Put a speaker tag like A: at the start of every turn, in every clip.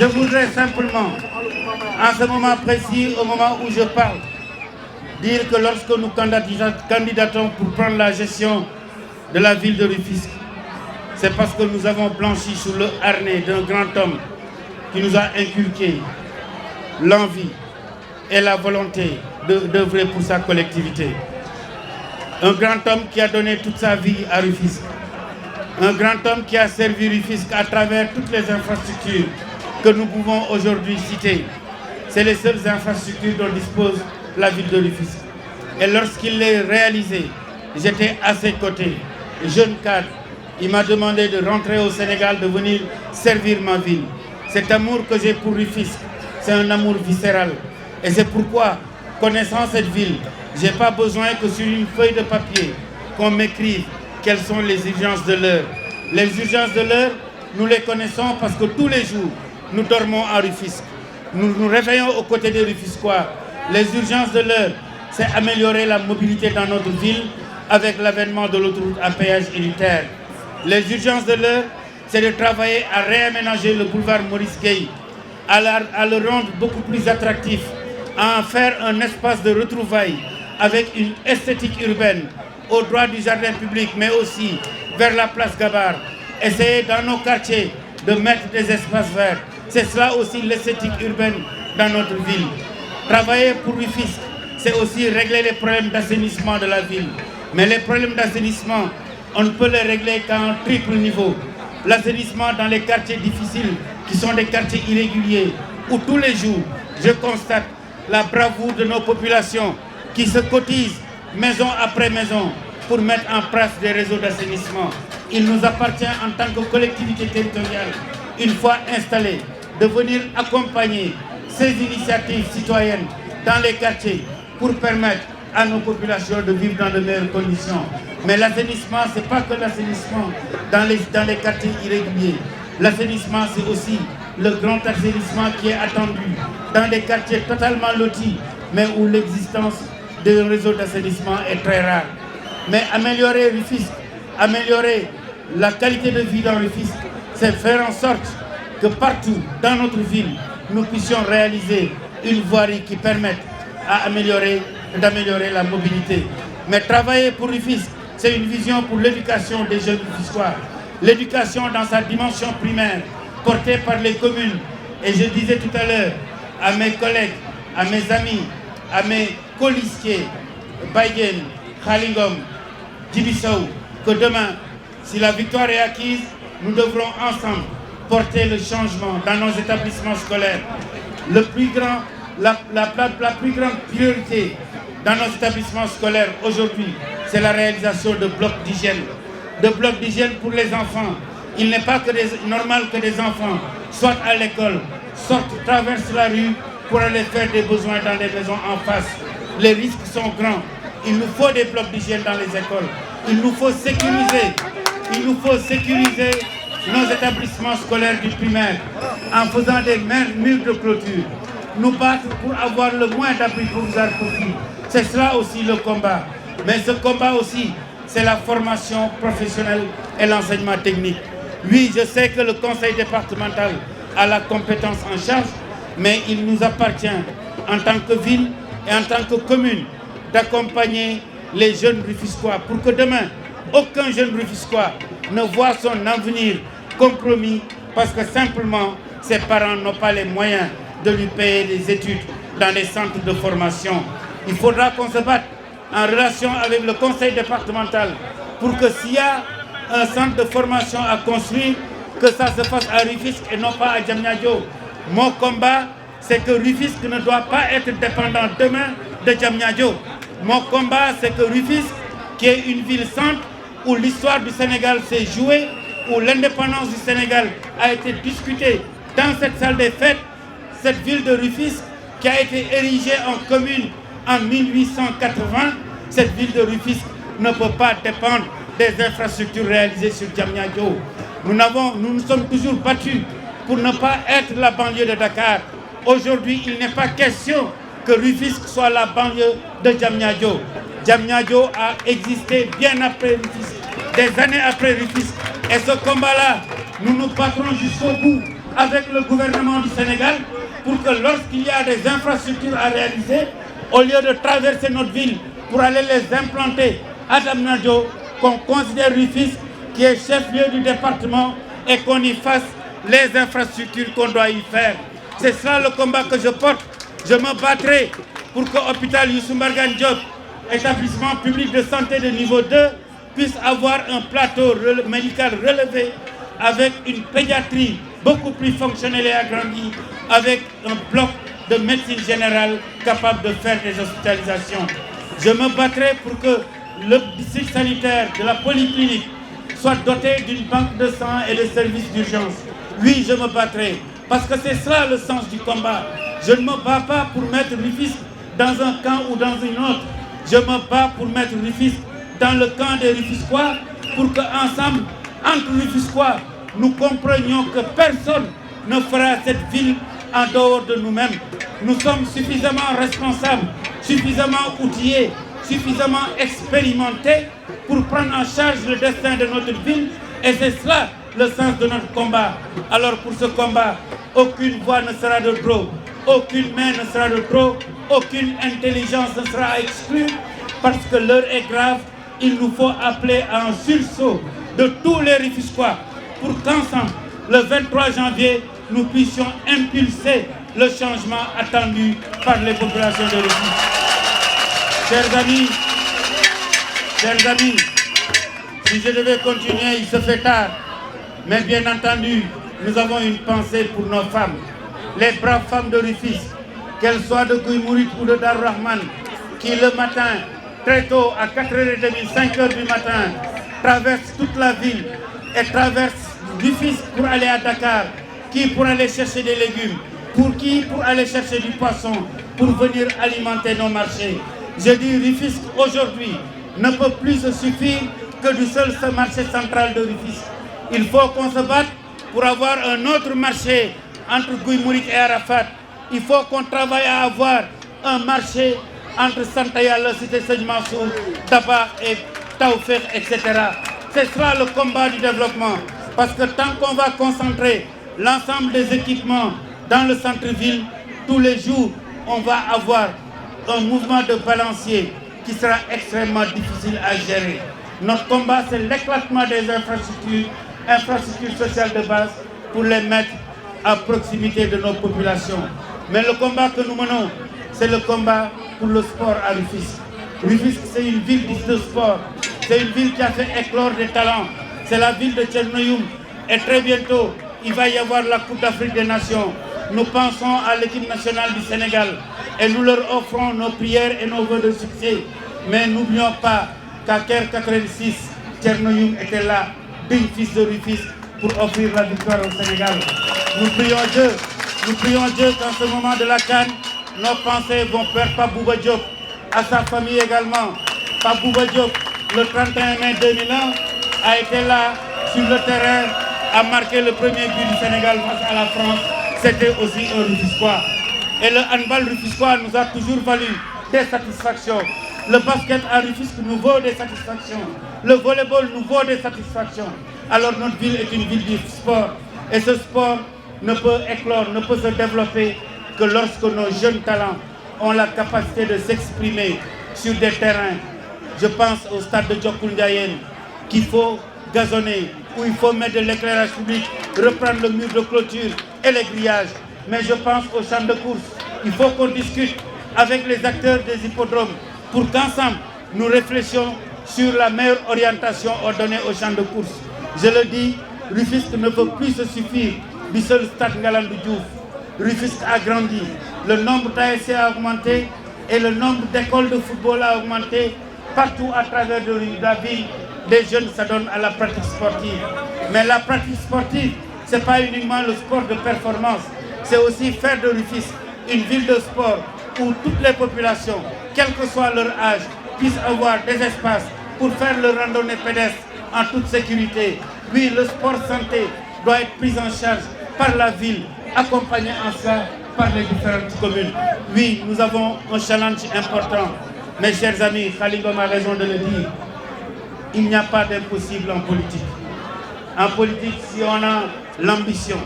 A: Je voudrais simplement, en ce moment précis, au moment où je parle, dire que lorsque nous candidatons pour prendre la gestion de la ville de Rufisque, c'est parce que nous avons blanchi sous le harnais d'un grand homme qui nous a inculqué l'envie et la volonté d'œuvrer pour sa collectivité. Un grand homme qui a donné toute sa vie à Rufisque. Un grand homme qui a servi Rufisque à travers toutes les infrastructures que nous pouvons aujourd'hui citer. C'est les seules infrastructures dont dispose la ville de Rufisque. Et lorsqu'il les réalisé, j'étais à ses côtés, jeune cadre. Il m'a demandé de rentrer au Sénégal, de venir servir ma ville. Cet amour que j'ai pour Rufisque, c'est un amour viscéral. Et c'est pourquoi, connaissant cette ville, je n'ai pas besoin que sur une feuille de papier, qu'on m'écrive quelles sont les urgences de l'heure. Les urgences de l'heure, nous les connaissons parce que tous les jours, nous dormons à Rufisque. Nous nous réveillons aux côtés des Rufisquois. Les urgences de l'heure, c'est améliorer la mobilité dans notre ville avec l'avènement de l'autoroute à péage unitaire. Les urgences de l'heure, c'est de travailler à réaménager le boulevard Maurice Gueye, à le rendre beaucoup plus attractif, à en faire un espace de retrouvailles avec une esthétique urbaine au droit du jardin public, mais aussi vers la place Gabar. Essayer dans nos quartiers de mettre des espaces verts. C'est cela aussi l'esthétique urbaine dans notre ville. Travailler pour Rufisque, c'est aussi régler les problèmes d'assainissement de la ville. Mais les problèmes d'assainissement, on ne peut les régler qu'à un triple niveau. L'assainissement dans les quartiers difficiles, qui sont des quartiers irréguliers, où tous les jours, je constate la bravoure de nos populations qui se cotisent maison après maison pour mettre en place des réseaux d'assainissement. Il nous appartient en tant que collectivité territoriale, une fois installée, de venir accompagner ces initiatives citoyennes dans les quartiers pour permettre à nos populations de vivre dans de meilleures conditions. Mais l'assainissement, ce n'est pas que l'assainissement dans les quartiers irréguliers. L'assainissement, c'est aussi le grand assainissement qui est attendu dans des quartiers totalement lotis, mais où l'existence d'un réseau d'assainissement est très rare. Mais améliorer Rufisque, améliorer la qualité de vie dans Rufisque, c'est faire en sorte que partout dans notre ville, nous puissions réaliser une voirie qui permette d'améliorer la mobilité. Mais travailler pour Rufisque, c'est une vision pour l'éducation des jeunes Rufisquois. L'éducation dans sa dimension primaire, portée par les communes. Et je disais tout à l'heure à mes collègues, à mes amis, à mes colistiers, Baïgen, Khalingom, Djibissaou, que demain, si la victoire est acquise, nous devrons ensemble porter le changement dans nos établissements scolaires. La plus grande priorité dans nos établissements scolaires aujourd'hui, c'est la réalisation de blocs d'hygiène. De blocs d'hygiène pour les enfants. Il n'est pas normal que des enfants soient à l'école, sortent, traversent la rue pour aller faire des besoins dans les maisons en face. Les risques sont grands. Il nous faut des blocs d'hygiène dans les écoles. Il nous faut sécuriser nos établissements scolaires du primaire en faisant des murs de clôture. Nous battre pour avoir le moins d'abris provisoires possible. C'est cela aussi le combat. Mais ce combat aussi, c'est la formation professionnelle et l'enseignement technique. Oui, je sais que le conseil départemental a la compétence en charge, mais il nous appartient en tant que ville et en tant que commune d'accompagner les jeunes Rufisquois pour que demain, aucun jeune Rufisquois ne voit son avenir compromis parce que simplement ses parents n'ont pas les moyens de lui payer des études dans les centres de formation. Il faudra qu'on se batte en relation avec le conseil départemental pour que s'il y a un centre de formation à construire, que ça se fasse à Rufisque et non pas à Diamniadio. Mon combat, c'est que Rufisque ne doit pas être dépendant demain de Diamniadio. Mon combat, c'est que Rufisque, qui est une ville-centre où l'histoire du Sénégal s'est jouée, où l'indépendance du Sénégal a été discutée dans cette salle des fêtes, cette ville de Rufisque qui a été érigée en commune en 1880, cette ville de Rufisque ne peut pas dépendre des infrastructures réalisées sur Diamniadio. Nous nous sommes toujours battus pour ne pas être la banlieue de Dakar. Aujourd'hui, il n'est pas question que Rufisque soit la banlieue de Diamniadio. Diamniadio a existé bien après Rufisque, des années après Rufisque. Et ce combat-là, nous nous battrons jusqu'au bout avec le gouvernement du Sénégal pour que lorsqu'il y a des infrastructures à réaliser, au lieu de traverser notre ville pour aller les implanter à Diamniadio, qu'on considère Rufisque qui est chef-lieu du département et qu'on y fasse les infrastructures qu'on doit y faire. C'est ça le combat que je porte. Je me battrai pour que l'hôpital Youssou Mbargane Diop, établissement public de santé de niveau 2, puisse avoir un plateau médical relevé avec une pédiatrie beaucoup plus fonctionnelle et agrandie, avec un bloc de médecine générale capable de faire des hospitalisations. Je me battrai pour que le district sanitaire de la polyclinique soit doté d'une banque de sang et de services d'urgence. Oui, je me battrai, parce que c'est cela le sens du combat. Je ne me bats pas pour mettre Rufisque dans un camp ou dans une autre. Je me bats pour mettre Rufisque dans le camp des Rufisquois, pour qu'ensemble, entre Rufisquois, nous comprenions que personne ne fera cette ville en dehors de nous-mêmes. Nous sommes suffisamment responsables, suffisamment outillés, suffisamment expérimentés pour prendre en charge le destin de notre ville, et c'est cela le sens de notre combat. Alors pour ce combat, aucune voix ne sera de trop, aucune main ne sera de trop, aucune intelligence ne sera exclue, parce que l'heure est grave. Il nous faut appeler à un sursaut de tous les Rufisquois pour qu'ensemble, le 23 janvier, nous puissions impulser le changement attendu par les populations de Rufisque. Chers amis, si je devais continuer, il se fait tard. Mais bien entendu, nous avons une pensée pour nos femmes, les braves femmes de Rufisque, qu'elles soient de Guy Mouride ou de Dar Rahman, qui le matin, très tôt, à 4h30, 5h du matin, traversent toute la ville et traversent Rufisque pour aller à Dakar, qui pour aller chercher des légumes, pour aller chercher du poisson, pour venir alimenter nos marchés. Je dis Rufisque aujourd'hui ne peut plus se suffire que du seul marché central de Rufisque. Il faut qu'on se batte pour avoir un autre marché entre Guy Mouride et Arafat. Il faut qu'on travaille à avoir un marché entre Santaya, la cité Seigne Mansour, Tabar et Taoufek, etc. C'est cela le combat du développement. Parce que tant qu'on va concentrer l'ensemble des équipements dans le centre-ville, tous les jours, on va avoir un mouvement de balancier qui sera extrêmement difficile à gérer. Notre combat, c'est l'éclatement des infrastructures sociales de base pour les mettre à proximité de nos populations. Mais le combat que nous menons, c'est le combat pour le sport à Rufisque. Rufisque, c'est une ville de sport. C'est une ville qui a fait éclore des talents. C'est la ville de Tchernoyoum. Et très bientôt, il va y avoir la Coupe d'Afrique des Nations. Nous pensons à l'équipe nationale du Sénégal et nous leur offrons nos prières et nos vœux de succès. Mais n'oublions pas qu'à Caire 86, Tchernoyoum était là, digne fils de Rufisque, pour offrir la victoire au Sénégal. Nous prions Dieu qu'en ce moment de la CAN, nos pensées vont vers Pabouba Diop, à sa famille également. Pabouba Diop, le 31 mai 2001, a été là sur le terrain, a marqué le premier but du Sénégal face à la France. C'était aussi un Rufisquois. Et le handball Rufisquois nous a toujours valu des satisfactions. Le basket à Rufisque nous vaut des satisfactions. Le volleyball nous vaut des satisfactions. Alors notre ville est une ville du sport. Et ce sport ne peut éclore, ne peut se développer que lorsque nos jeunes talents ont la capacité de s'exprimer sur des terrains. Je pense au stade de Djokoundiayen qu'il faut gazonner, où il faut mettre de l'éclairage public, reprendre le mur de clôture et les grillages. mais je pense aux champs de course. Il faut qu'on discute avec les acteurs des hippodromes pour qu'ensemble, nous réfléchissions sur la meilleure orientation à donner aux champs de course. Je le dis, Rufisque ne peut plus se suffire du seul stade Ngalandou Diouf. Rufisque a grandi, le nombre d'ASC a augmenté et le nombre d'écoles de football a augmenté. Partout à travers la ville, les jeunes s'adonnent à la pratique sportive. Mais la pratique sportive, ce n'est pas uniquement le sport de performance, c'est aussi faire de Rufisque une ville de sport où toutes les populations, quel que soit leur âge, puissent avoir des espaces pour faire leur randonnée pédestre en toute sécurité. Oui, le sport santé doit être pris en charge par la ville, accompagné en cela par les différentes communes. Oui, nous avons un challenge important. Mes chers amis, Khalingom a raison de le dire. Il n'y a pas d'impossible en politique. En politique, si on a l'ambition,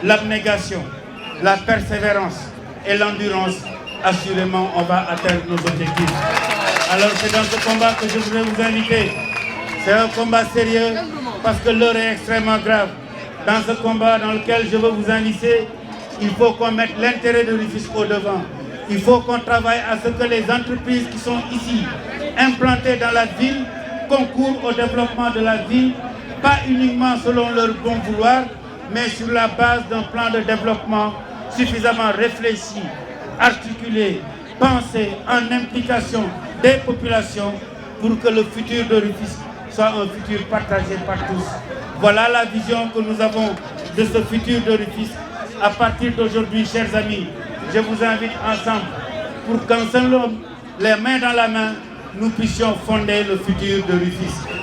A: l'abnégation, la persévérance et l'endurance, assurément, on va atteindre nos objectifs. Alors c'est dans ce combat que je voudrais vous inviter. C'est un combat sérieux parce que l'heure est extrêmement grave. Dans ce combat dans lequel je veux vous inviter, il faut qu'on mette l'intérêt de Rufisque au devant. Il faut qu'on travaille à ce que les entreprises qui sont ici, implantées dans la ville, concourent au développement de la ville, pas uniquement selon leur bon vouloir, mais sur la base d'un plan de développement suffisamment réfléchi, articulé, pensé en implication des populations pour que le futur de Rufisque soit un futur partagé par tous. Voilà la vision que nous avons de ce futur de Rufisque. À partir d'aujourd'hui, chers amis, je vous invite ensemble pour qu'ensemble, les mains dans la main, nous puissions fonder le futur de Rufisque.